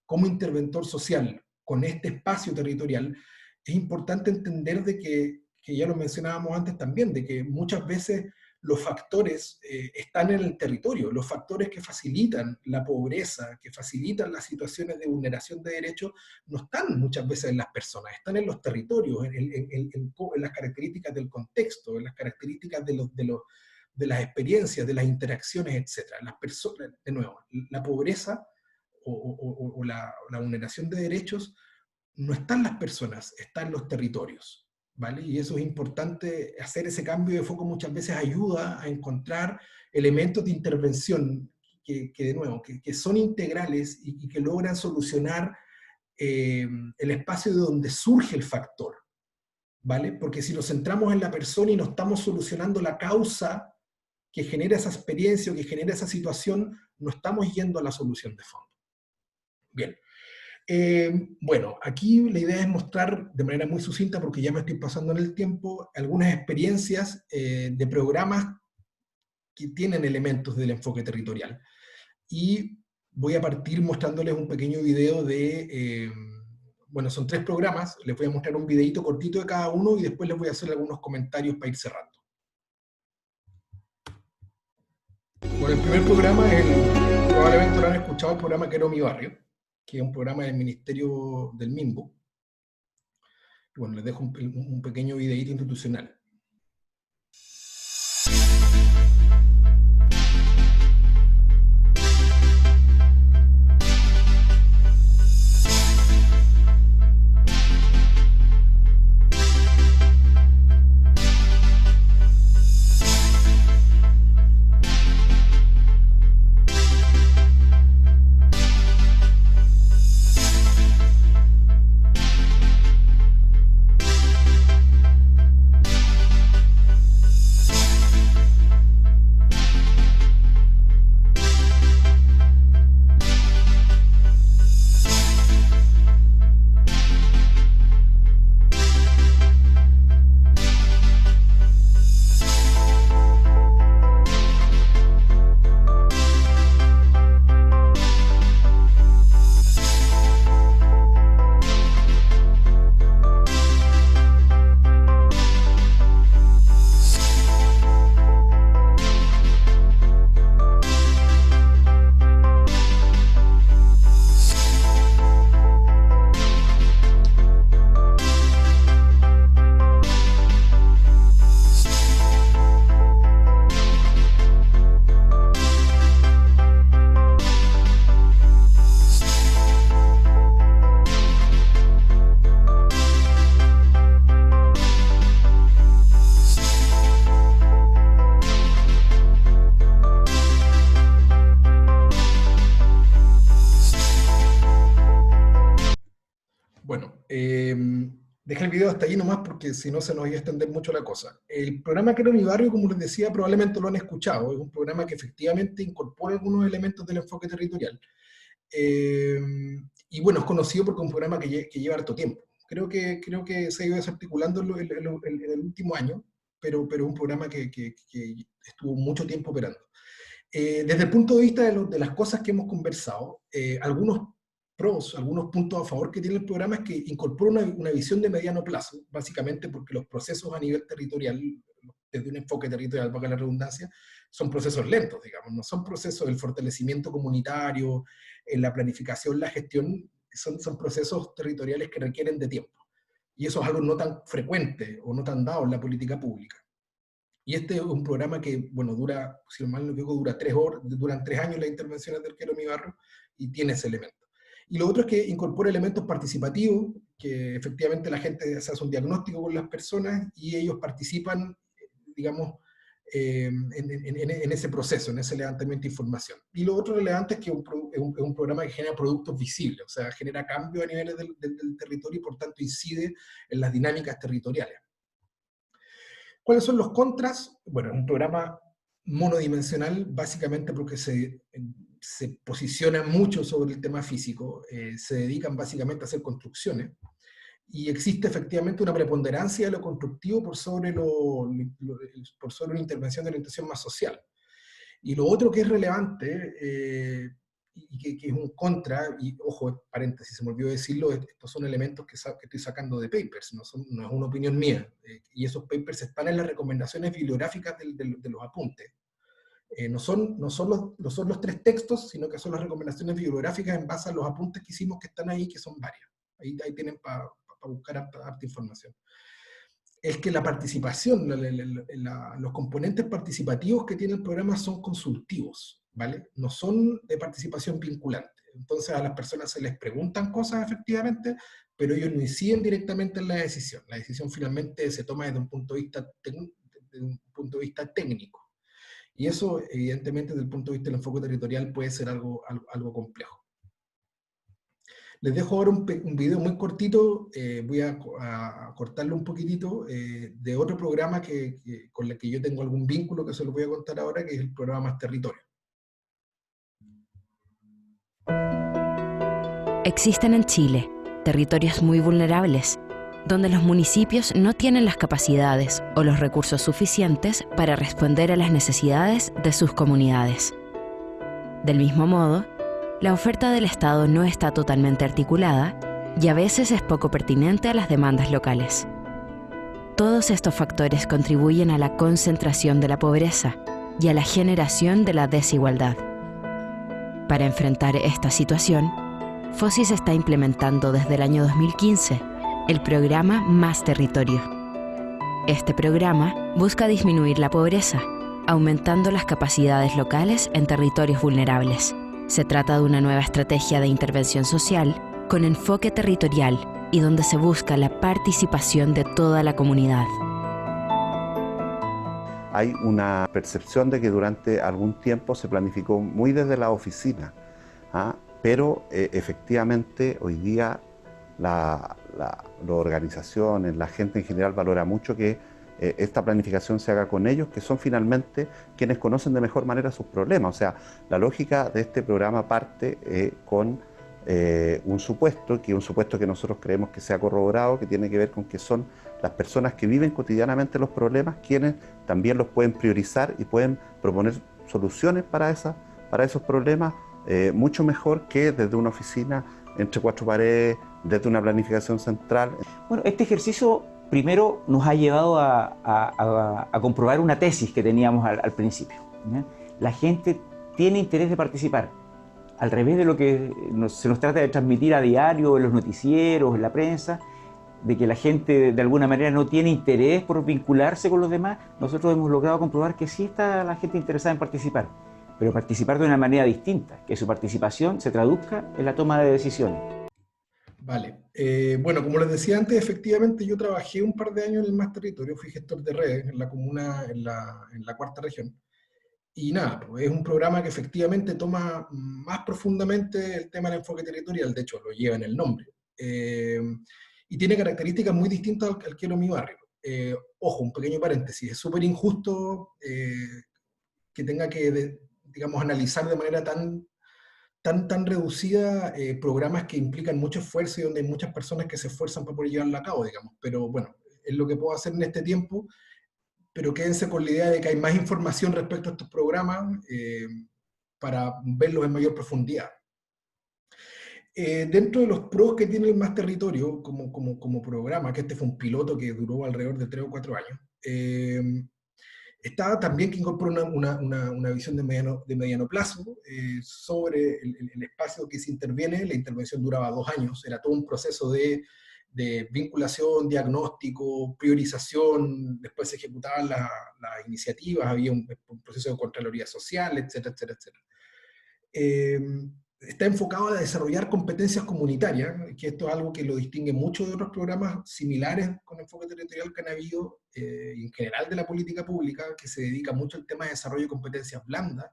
como interventor social con este espacio territorial, es importante entender de que ya lo mencionábamos antes también, de que muchas veces los factores están en el territorio, los factores que facilitan la pobreza, que facilitan las situaciones de vulneración de derechos, no están muchas veces en las personas, están en los territorios, en las características del contexto, en las características de las experiencias, de las interacciones, etc. Las personas, de nuevo, la pobreza o la vulneración de derechos no está en las personas, está en los territorios. ¿Vale? Y eso es importante, hacer ese cambio de foco muchas veces ayuda a encontrar elementos de intervención que de nuevo, que son integrales y que logran solucionar el espacio de donde surge el factor, ¿vale? Porque si nos centramos en la persona y no estamos solucionando la causa que genera esa experiencia o que genera esa situación, no estamos yendo a la solución de fondo. Bien. Bueno, aquí la idea es mostrar de manera muy sucinta, porque ya me estoy pasando en el tiempo, algunas experiencias de programas que tienen elementos del enfoque territorial. Y voy a partir mostrándoles un pequeño video de, bueno, son 3 programas, les voy a mostrar un videito cortito de cada uno y después les voy a hacer algunos comentarios para ir cerrando. Bueno, el primer programa es probablemente lo han escuchado, el programa Quiero mi barrio, que es un programa del Ministerio del MIMBO. Y bueno, les dejo un pequeño videíto institucional. Dejé el video hasta ahí nomás porque si no se nos iba a extender mucho la cosa. El programa Quiero mi barrio, como les decía, probablemente lo han escuchado. Es un programa que efectivamente incorpora algunos elementos del enfoque territorial. Y bueno, es conocido porque es un programa que lleva harto tiempo. Creo que se ha ido desarticulando en el último año, pero es un programa que estuvo mucho tiempo operando. Desde el punto de vista de las cosas que hemos conversado, algunos pros, algunos puntos a favor que tiene el programa es que incorpora una visión de mediano plazo, básicamente porque los procesos a nivel territorial, desde un enfoque territorial, valga la redundancia, son procesos lentos, digamos, no son procesos del fortalecimiento comunitario, en la planificación, la gestión, son procesos territoriales que requieren de tiempo. Y eso es algo no tan frecuente o no tan dado en la política pública. Y este es un programa que, bueno, dura, si mal no me equivoco, dura 3 horas, duran 3 años las intervenciones del Quiero mi barrio, y tiene ese elemento. Y lo otro es que incorpora elementos participativos, que efectivamente la gente se hace un diagnóstico con las personas y ellos participan, digamos, en ese proceso, en ese levantamiento de información. Y lo otro relevante es que es un programa que genera productos visibles, o sea, genera cambio a niveles del territorio y por tanto incide en las dinámicas territoriales. ¿Cuáles son los contras? Bueno, es un programa monodimensional, básicamente porque se posiciona mucho sobre el tema físico, se dedican básicamente a hacer construcciones, y existe efectivamente una preponderancia de lo constructivo por sobre una intervención de orientación más social. Y lo otro que es relevante, y que es un contra, y ojo, paréntesis, se me olvidó decirlo, estos son elementos que estoy sacando de papers, no es una opinión mía, y esos papers están en las recomendaciones bibliográficas de los apuntes. No son los 3 textos, sino que son las recomendaciones bibliográficas en base a los apuntes que hicimos, que están ahí, que son varios. Ahí tienen para buscar harta información. Es que la participación, los componentes participativos que tiene el programa son consultivos, ¿vale? No son de participación vinculante. Entonces a las personas se les preguntan cosas efectivamente, pero ellos no inciden directamente en la decisión. La decisión finalmente se toma desde un punto de vista técnico. Y eso, evidentemente, desde el punto de vista del enfoque territorial puede ser algo complejo. Les dejo ahora un video muy cortito, voy a cortarlo un poquitito, de otro programa con el que yo tengo algún vínculo, que se lo voy a contar ahora, que es el programa Más Territorio. Existen en Chile territorios muy vulnerables, donde los municipios no tienen las capacidades o los recursos suficientes para responder a las necesidades de sus comunidades. Del mismo modo, la oferta del Estado no está totalmente articulada y a veces es poco pertinente a las demandas locales. Todos estos factores contribuyen a la concentración de la pobreza y a la generación de la desigualdad. Para enfrentar esta situación, FOSIS está implementando desde el año 2015 el programa Más Territorio. Este programa busca disminuir la pobreza, aumentando las capacidades locales en territorios vulnerables. Se trata de una nueva estrategia de intervención social con enfoque territorial y donde se busca la participación de toda la comunidad. Hay una percepción de que durante algún tiempo se planificó muy desde la oficina, pero efectivamente hoy día las organizaciones, la gente en general valora mucho que esta planificación se haga con ellos, que son finalmente quienes conocen de mejor manera sus problemas. O sea, la lógica de este programa parte con un supuesto que nosotros creemos que se ha corroborado, que tiene que ver con que son las personas que viven cotidianamente los problemas quienes también los pueden priorizar y pueden proponer soluciones para esos problemas mucho mejor que desde una oficina entre 4 paredes, desde una planificación central. Bueno, este ejercicio primero nos ha llevado a comprobar una tesis que teníamos al principio, ¿ya? La gente tiene interés de participar, al revés de lo que se nos trata de transmitir a diario en los noticieros, en la prensa, de que la gente de alguna manera no tiene interés por vincularse con los demás. Nosotros hemos logrado comprobar que sí está la gente interesada en participar, pero participar de una manera distinta, que su participación se traduzca en la toma de decisiones. Vale, bueno, como les decía antes, efectivamente yo trabajé un par de años en el Más Territorio, fui gestor de redes en la comuna, en la cuarta región, y nada, pues es un programa que efectivamente toma más profundamente el tema del enfoque territorial, de hecho lo lleva en el nombre, y y tiene características muy distintas al Quiero mi barrio. Ojo, un pequeño paréntesis, es súper injusto que tenga que, digamos, analizar de manera tan reducida programas que implican mucho esfuerzo y donde hay muchas personas que se esfuerzan para poder llevarlo a cabo, digamos. Pero bueno, es lo que puedo hacer en este tiempo, pero quédense con la idea de que hay más información respecto a estos programas para verlos en mayor profundidad. Dentro de los pros que tiene el Más Territorio como programa, que este fue un piloto que duró alrededor de 3 o 4 años, está también que incorpora una visión de mediano plazo sobre el espacio que se interviene. La intervención duraba 2 años, era todo un proceso de vinculación, diagnóstico, priorización, después se ejecutaban las iniciativas, había un proceso de Contraloría Social, etcétera, etcétera, etcétera. Está enfocado a desarrollar competencias comunitarias, que esto es algo que lo distingue mucho de otros programas similares con enfoque territorial que han habido, en general de la política pública, que se dedica mucho al tema de desarrollo de competencias blandas,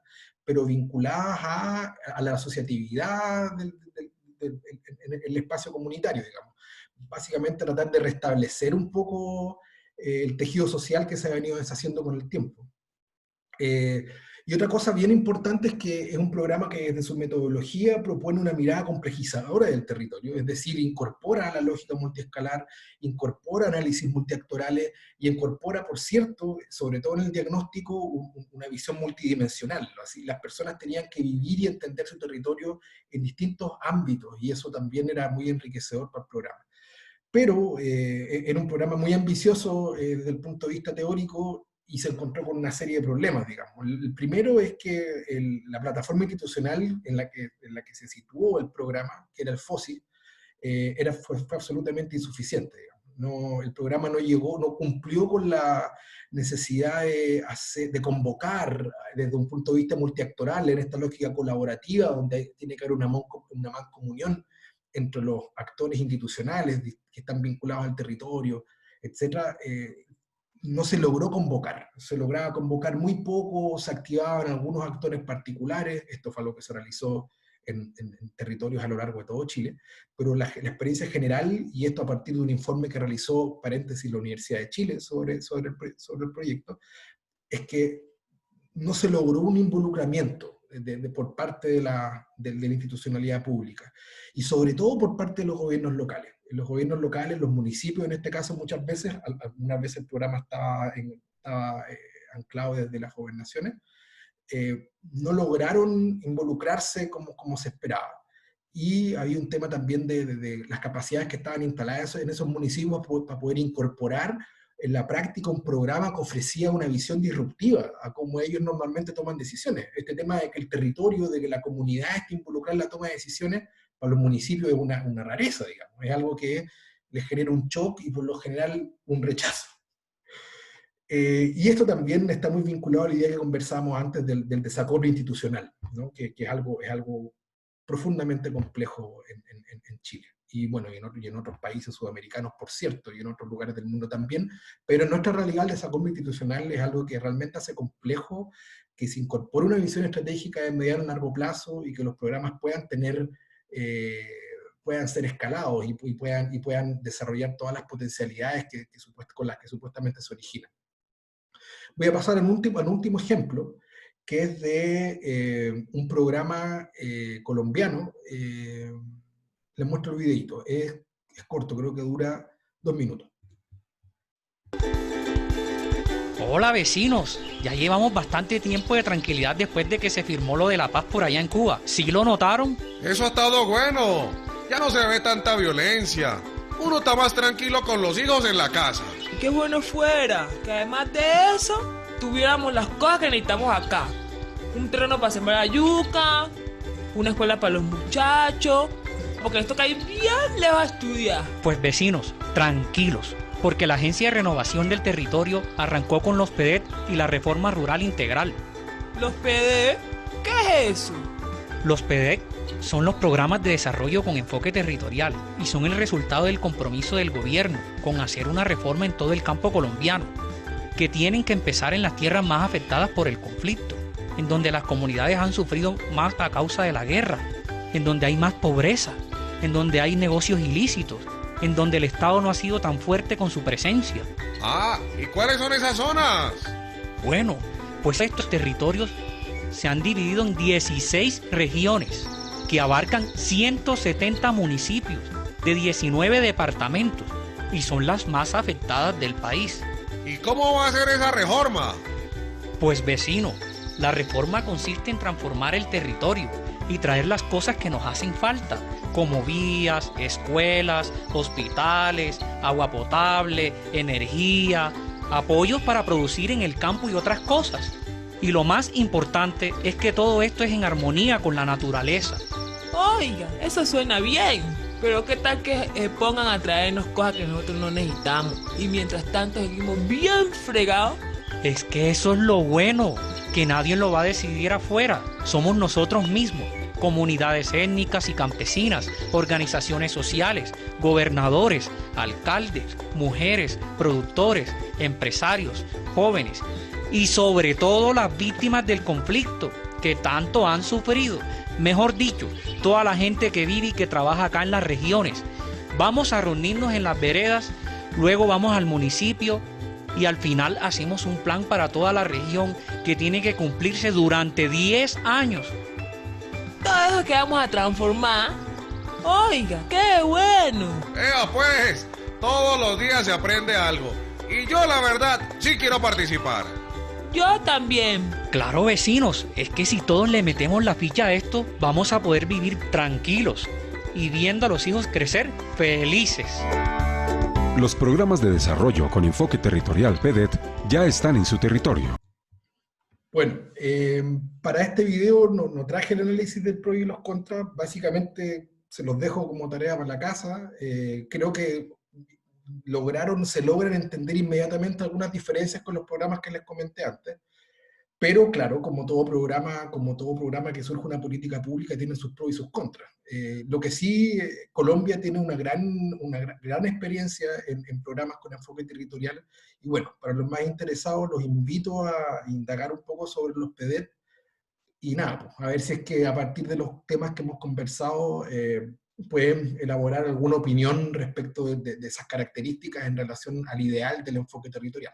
pero vinculadas a la asociatividad en el espacio comunitario, digamos. Básicamente tratar de restablecer un poco el tejido social que se ha venido deshaciendo con el tiempo. Y otra cosa bien importante es que es un programa que desde su metodología propone una mirada complejizadora del territorio, es decir, incorpora la lógica multiescalar, incorpora análisis multiactorales y incorpora, por cierto, sobre todo en el diagnóstico, una visión multidimensional. Así, las personas tenían que vivir y entender su territorio en distintos ámbitos y eso también era muy enriquecedor para el programa. Pero era un programa muy ambicioso desde el punto de vista teórico y se encontró con una serie de problemas, digamos. El primero es que la plataforma institucional en la que se situó el programa, que era el FOSI, fue absolutamente insuficiente, digamos. El programa no cumplió con la necesidad de convocar desde un punto de vista multiactoral, en esta lógica colaborativa, donde tiene que haber una mancomunión entre los actores institucionales que están vinculados al territorio, etc. No se logró convocar, se lograba convocar muy poco, se activaban algunos actores particulares, esto fue algo que se realizó en territorios a lo largo de todo Chile, pero la experiencia general, y esto a partir de un informe que realizó, paréntesis, la Universidad de Chile sobre el proyecto, es que no se logró un involucramiento por parte de la institucionalidad pública, y sobre todo por parte de los gobiernos locales. Los gobiernos locales, los municipios en este caso, muchas veces, algunas veces el programa estaba anclado desde las gobernaciones, no lograron involucrarse como se esperaba. Y había un tema también de las capacidades que estaban instaladas en esos municipios para poder incorporar en la práctica un programa que ofrecía una visión disruptiva a cómo ellos normalmente toman decisiones. Este tema de que el territorio, de que la comunidad esté involucrada en la toma de decisiones, para los municipios es una rareza, digamos. Es algo que les genera un shock y por lo general un rechazo. Y esto también está muy vinculado a la idea que conversábamos antes del desacuerdo institucional, ¿no? que es algo profundamente complejo en Chile. Y bueno, y en otros países sudamericanos, por cierto, y en otros lugares del mundo también, pero en nuestra realidad el desacuerdo institucional es algo que realmente hace complejo que se incorpore una visión estratégica de mediano y largo plazo y que los programas puedan ser escalados y puedan desarrollar todas las potencialidades con las que supuestamente se originan. Voy a pasar a un último ejemplo, que es de un programa colombiano. Les muestro el videito, es corto, creo que dura 2 minutos. Hola vecinos, ya llevamos bastante tiempo de tranquilidad después de que se firmó lo de la paz por allá en Cuba. ¿Sí lo notaron? Eso ha estado bueno, ya no se ve tanta violencia. Uno está más tranquilo con los hijos en la casa. Qué bueno fuera, que además de eso, tuviéramos las cosas que necesitamos acá. Un terreno para sembrar la yuca, una escuela para los muchachos, porque esto que hay bien le va a estudiar. Pues vecinos, tranquilos, porque la Agencia de Renovación del Territorio arrancó con los PEDET y la Reforma Rural Integral. ¿Los PEDET? ¿Qué es eso? Los PEDET son los programas de desarrollo con enfoque territorial y son el resultado del compromiso del gobierno con hacer una reforma en todo el campo colombiano, que tienen que empezar en las tierras más afectadas por el conflicto, en donde las comunidades han sufrido más a causa de la guerra, en donde hay más pobreza, en donde hay negocios ilícitos, en donde el Estado no ha sido tan fuerte con su presencia. Ah, ¿y cuáles son esas zonas? Bueno, pues estos territorios se han dividido en 16 regiones que abarcan 170 municipios de 19 departamentos y son las más afectadas del país. ¿Y cómo va a ser esa reforma? Pues vecino, la reforma consiste en transformar el territorio y traer las cosas que nos hacen falta, como vías, escuelas, hospitales, agua potable, energía, apoyos para producir en el campo y otras cosas. Y lo más importante es que todo esto es en armonía con la naturaleza. Oiga, eso suena bien, pero ¿qué tal que pongan a traernos cosas que nosotros no necesitamos y mientras tanto seguimos bien fregados? Es que eso es lo bueno, que nadie lo va a decidir afuera, somos nosotros mismos, comunidades étnicas y campesinas, organizaciones sociales, gobernadores, alcaldes, mujeres, productores, empresarios, jóvenes y sobre todo las víctimas del conflicto que tanto han sufrido. Mejor dicho, toda la gente que vive y que trabaja acá en las regiones. Vamos a reunirnos en las veredas, luego vamos al municipio y al final hacemos un plan para toda la región que tiene que cumplirse durante 10 años. Todo eso que vamos a transformar. Oiga, qué bueno. Pues, todos los días se aprende algo. Y yo la verdad sí quiero participar. Yo también. Claro, vecinos, es que si todos le metemos la ficha a esto, vamos a poder vivir tranquilos y viendo a los hijos crecer felices. Los programas de desarrollo con enfoque territorial PDET ya están en su territorio. Bueno, para este video no traje el análisis del pro y los contras, básicamente se los dejo como tarea para la casa. Creo que se logran entender inmediatamente algunas diferencias con los programas que les comenté antes, pero claro, como todo programa que surge una política pública tiene sus pros y sus contras. Lo que sí, Colombia tiene una gran experiencia en programas con enfoque territorial, y bueno, para los más interesados los invito a indagar un poco sobre los PDET, y nada, pues, a ver si es que a partir de los temas que hemos conversado pueden elaborar alguna opinión respecto de esas características en relación al ideal del enfoque territorial.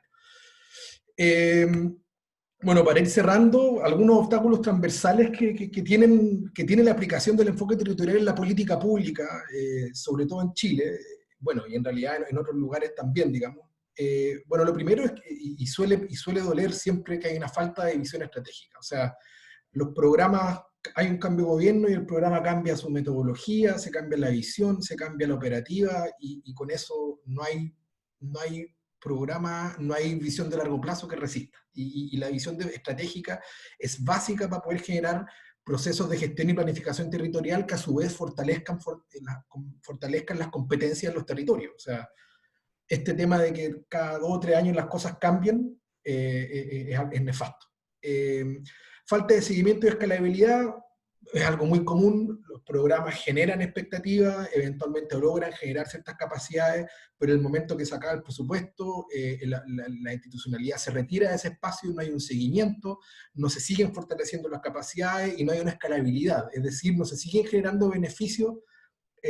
Bueno, para ir cerrando, algunos obstáculos transversales que tiene la aplicación del enfoque territorial en la política pública, sobre todo en Chile, bueno, y en realidad en otros lugares también, digamos. Bueno, lo primero es que, y suele doler siempre que hay una falta de visión estratégica. O sea, los programas, hay un cambio de gobierno y el programa cambia su metodología, se cambia la visión, se cambia la operativa, y con eso no hay programa, no hay visión de largo plazo que resista. Y la visión estratégica es básica para poder generar procesos de gestión y planificación territorial que a su vez fortalezcan las competencias de los territorios. O sea, este tema de que cada 2 o 3 años las cosas cambian es nefasto. Falta de seguimiento y escalabilidad es algo muy común. Los programas generan expectativas, eventualmente logran generar ciertas capacidades, pero en el momento que se acaba el presupuesto, la institucionalidad se retira de ese espacio, no hay un seguimiento, no se siguen fortaleciendo las capacidades y no hay una escalabilidad, es decir, no se siguen generando beneficios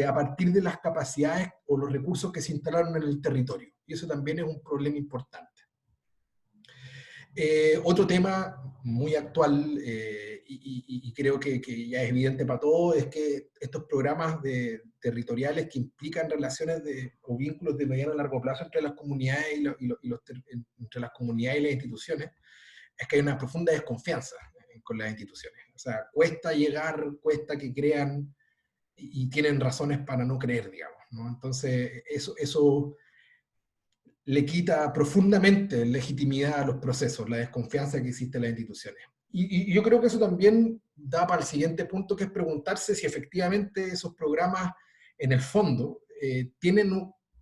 a partir de las capacidades o los recursos que se instalaron en el territorio, y eso también es un problema importante. Otro tema muy actual, y creo que ya es evidente para todos, es que estos programas territoriales que implican relaciones o vínculos de mediano a largo plazo entre las comunidades entre las comunidades y las instituciones, es que hay una profunda desconfianza con las instituciones. O sea, cuesta llegar, cuesta que crean, y tienen razones para no creer, digamos, ¿no? Entonces, eso le quita profundamente legitimidad a los procesos, la desconfianza que existe en las instituciones. Y yo creo que eso también da para el siguiente punto, que es preguntarse si efectivamente esos programas, en el fondo, tienen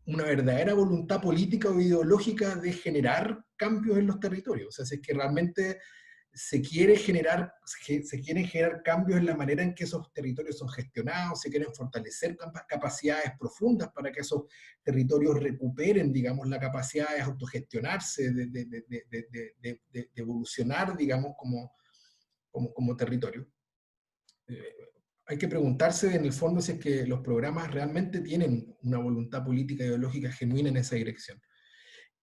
una verdadera voluntad política o ideológica de generar cambios en los territorios. O sea, si es que realmente se quieren generar cambios en la manera en que esos territorios son gestionados, se quieren fortalecer capacidades profundas para que esos territorios recuperen, digamos, la capacidad de autogestionarse, de evolucionar, digamos, como territorio. hay que preguntarse en el fondo si es que los programas realmente tienen una voluntad política e ideológica genuina en esa dirección.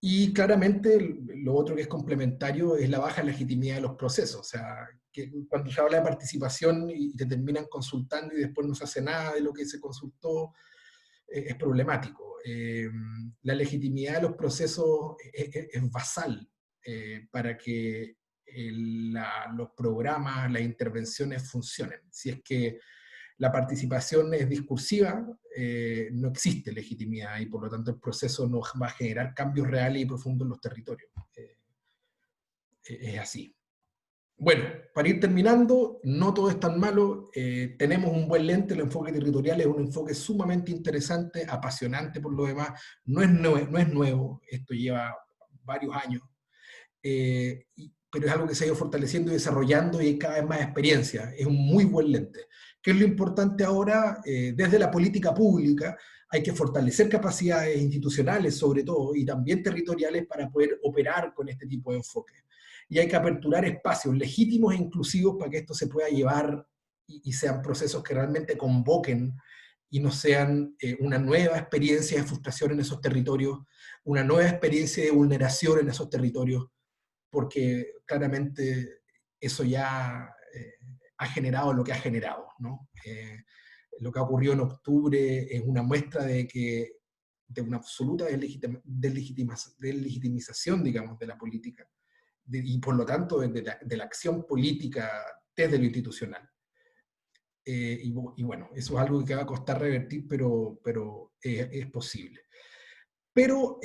Y claramente lo otro que es complementario es la baja legitimidad de los procesos. O sea, que cuando se habla de participación y te terminan consultando y después no se hace nada de lo que se consultó, es problemático. La legitimidad de los procesos es basal para que los programas, las intervenciones funcionen. Si es que la participación es discursiva, no existe legitimidad y por lo tanto el proceso no va a generar cambios reales y profundos en los territorios. Es así. Bueno, para ir terminando, no todo es tan malo, tenemos un buen lente, el enfoque territorial es un enfoque sumamente interesante, apasionante por lo demás, no es nuevo, esto lleva varios años, pero es algo que se ha ido fortaleciendo y desarrollando y hay cada vez más experiencia, es un muy buen lente. ¿Qué es lo importante ahora? Desde la política pública hay que fortalecer capacidades institucionales sobre todo y también territoriales para poder operar con este tipo de enfoque. Y hay que aperturar espacios legítimos e inclusivos para que esto se pueda llevar y sean procesos que realmente convoquen y no sean una nueva experiencia de frustración en esos territorios, una nueva experiencia de vulneración en esos territorios, porque claramente eso ya ha generado lo que ha generado, ¿no? Lo que ha ocurrido en octubre es una muestra de una absoluta deslegitimización, digamos, de la política, y por lo tanto de la acción política desde lo institucional. Y bueno, eso es algo que va a costar revertir, pero es posible. Pero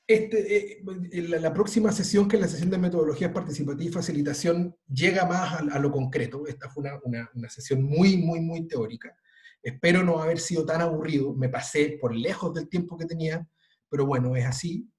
la próxima sesión, que es la sesión de metodologías participativas y facilitación, llega más a lo concreto. Esta fue una sesión muy teórica. Espero no haber sido tan aburrido, me pasé por lejos del tiempo que tenía, pero bueno, es así.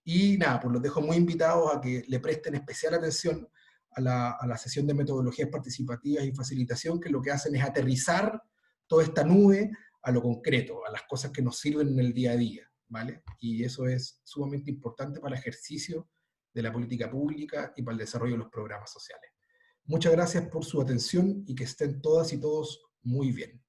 Y nada, pues los dejo muy invitados a que le presten especial atención a la sesión de metodologías participativas y facilitación, que lo que hacen es aterrizar toda esta nube a lo concreto, a las cosas que nos sirven en el día a día, ¿vale? Y eso es sumamente importante para el ejercicio de la política pública y para el desarrollo de los programas sociales. Muchas gracias por su atención y que estén todas y todos muy bien.